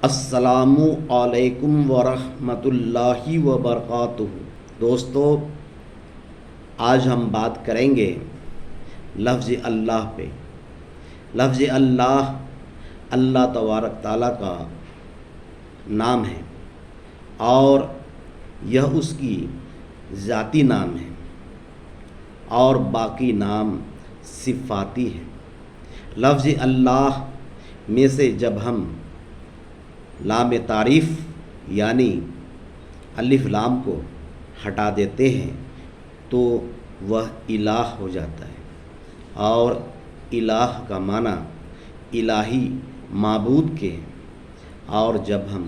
السلام علیکم ورحمۃ اللہ وبرکاتہ۔ دوستو، آج ہم بات کریں گے لفظ اللہ پہ۔ لفظ اللہ اللہ تبارک تعالیٰ کا نام ہے اور یہ اس کی ذاتی نام ہے اور باقی نام صفاتی ہے۔ لفظ اللہ میں سے جب ہم لام تعریف یعنی الف لام کو ہٹا دیتے ہیں تو وہ الہ ہو جاتا ہے، اور الہ کا معنی الہی معبود کے ہیں، اور جب ہم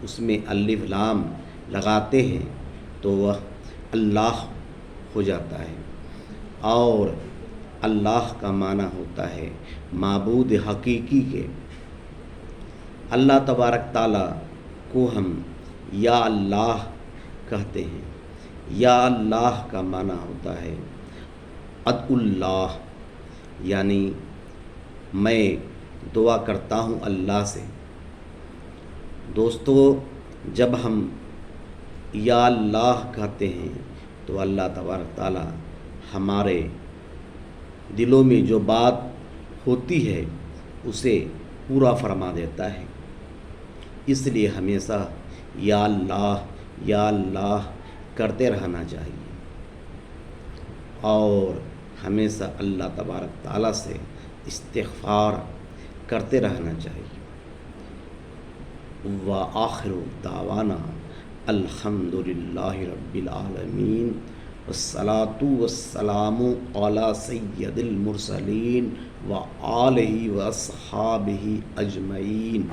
اس میں الف لام لگاتے ہیں تو وہ اللہ ہو جاتا ہے، اور اللہ کا معنی ہوتا ہے معبود حقیقی کے۔ اللہ تبارک تعالیٰ کو ہم یا اللہ کہتے ہیں۔ یا اللہ کا معنی ہوتا ہے ادعو اللہ، یعنی میں دعا کرتا ہوں اللہ سے۔ دوستو، جب ہم یا اللہ کہتے ہیں تو اللہ تبارک تعالیٰ ہمارے دلوں میں جو بات ہوتی ہے اسے پورا فرما دیتا ہے۔ اس لیے ہمیشہ یا اللہ کرتے رہنا چاہیے، اور ہمیشہ اللہ تبارک تعالیٰ سے استغفار کرتے رہنا چاہیے۔ وآخر دعوانا الحمد للہ رب العالمین، والصلاة والسلام علی سید المرسلین وآلہ واصحابہ اجمعین۔